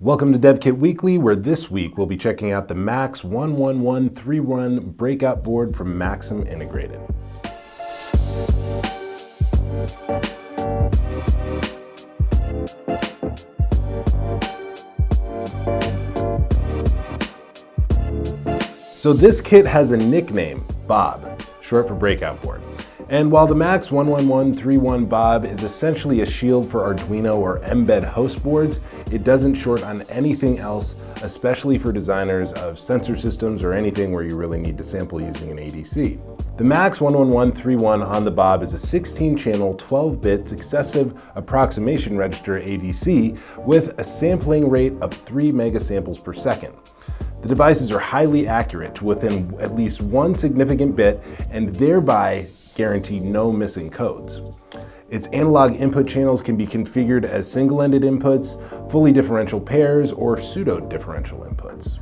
Welcome to DevKit Weekly, where this week we'll be checking out the MAX11131 Breakout board from Maxim Integrated. So this kit has a nickname, Bob, short for Breakout Board. And while the MAX11131BOB is essentially a shield for Arduino or mbed host boards, it doesn't short on anything else, especially for designers of sensor systems or anything where you really need to sample using an ADC. The MAX11131 on the Bob is a 16-channel, 12-bit successive approximation register ADC with a sampling rate of 3 megasamples per second. The devices are highly accurate to within at least one significant bit and thereby guarantee no missing codes. Its analog input channels can be configured as single-ended inputs, fully differential pairs, or pseudo-differential inputs.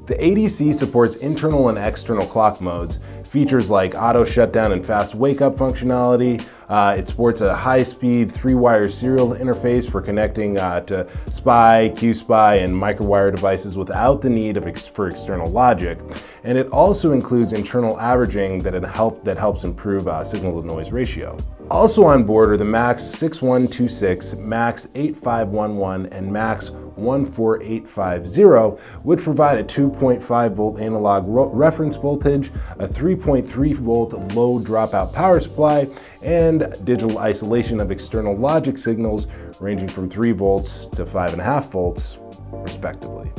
The ADC supports internal and external clock modes, features like auto shutdown and fast wake-up functionality. It supports a high-speed 3-wire serial interface for connecting to SPI, QSPI, and microwire devices without the need for external logic. And it also includes internal averaging that helps improve signal-to-noise ratio. Also on board are the MAX11126, MAX8511, and MAX14850, which provide a 2.5 volt analog reference voltage, a 3.3 volt low dropout power supply, and digital isolation of external logic signals ranging from 3 volts to 5.5 volts, respectively.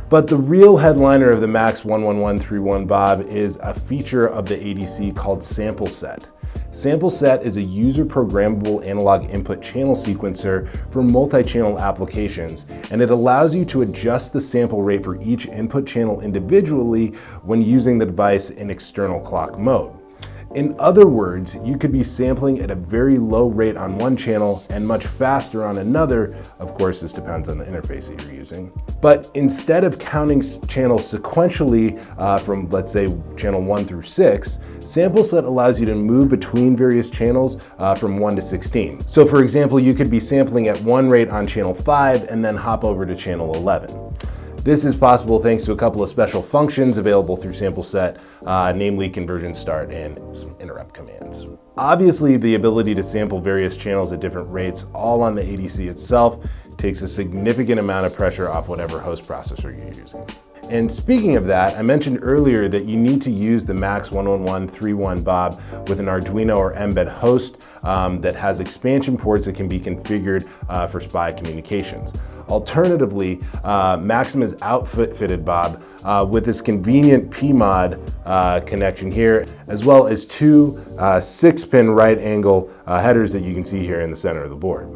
But the real headliner of the MAX11131BOB is a feature of the ADC called SampleSet. SampleSet is a user-programmable analog input channel sequencer for multi-channel applications, and it allows you to adjust the sample rate for each input channel individually when using the device in external clock mode. In other words, you could be sampling at a very low rate on one channel and much faster on another. Of course, this depends on the interface that you're using. But instead of counting channels sequentially from, let's say, channel 1 through 6, SampleSet allows you to move between various channels from 1 to 16. So for example, you could be sampling at one rate on channel 5 and then hop over to channel 11. This is possible thanks to a couple of special functions available through SampleSet, namely conversion start and some interrupt commands. Obviously, the ability to sample various channels at different rates, all on the ADC itself, takes a significant amount of pressure off whatever host processor you're using. And speaking of that, I mentioned earlier that you need to use the MAX11131BOB with an Arduino or mbed host that has expansion ports that can be configured for SPI communications. Alternatively, Maxim has outfitted Bob with this convenient PMOD connection here, as well as two 6-pin right angle headers that you can see here in the center of the board.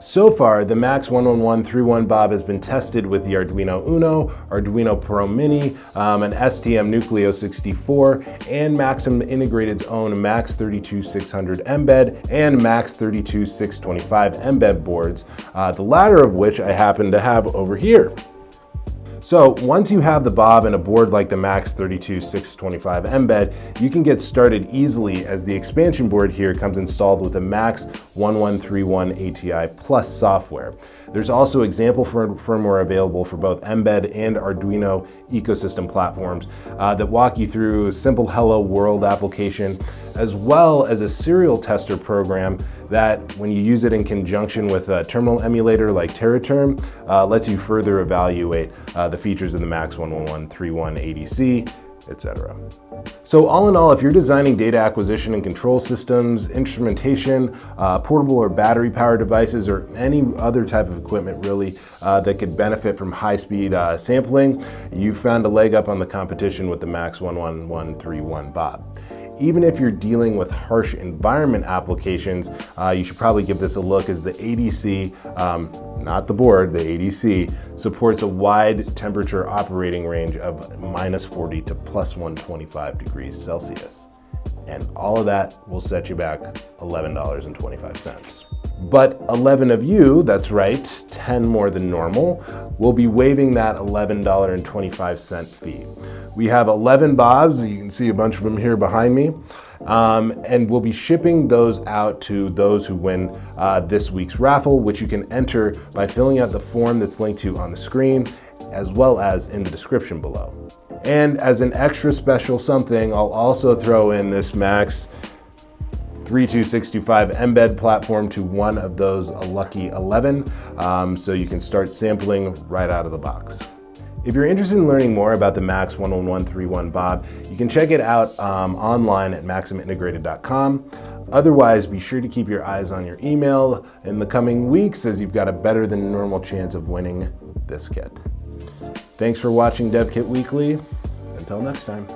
So far, the MAX11131BOB has been tested with the Arduino Uno, Arduino Pro Mini, an STM Nucleo 64, and Maxim Integrated's own MAX32600 mbed and MAX32625 mbed boards, the latter of which I happen to have over here. So once you have the Bob and a board like the MAX32625 mbed, you can get started easily as the expansion board here comes installed with the MAX1131 ATI Plus software. There's also example firmware available for both mbed and Arduino ecosystem platforms that walk you through a simple Hello World application, as well as a serial tester program that, when you use it in conjunction with a terminal emulator like TerraTerm, lets you further evaluate the features of the MAX11131 ADC, etc. So all in all, if you're designing data acquisition and control systems, instrumentation, portable or battery powered devices, or any other type of equipment really that could benefit from high-speed sampling, you found a leg up on the competition with the MAX11131BOB. Even if you're dealing with harsh environment applications, you should probably give this a look, as the ADC, not the board, the ADC, supports a wide temperature operating range of -40 to +125 degrees Celsius. And all of that will set you back $11.25. But 11 of you, that's right, 10 more than normal, will be waiving that $11.25 fee. We have 11 Bobs, you can see a bunch of them here behind me, And we'll be shipping those out to those who win this week's raffle, which you can enter by filling out the form that's linked to on the screen, as well as in the description below. And as an extra special something, I'll also throw in this MAX11131BOB mbed platform to one of those lucky 11, so you can start sampling right out of the box. If you're interested in learning more about the MAX11131BOB, you can check it out online at maximintegrated.com. Otherwise, be sure to keep your eyes on your email in the coming weeks, as you've got a better than normal chance of winning this kit. Thanks for watching DevKit Weekly. Until next time.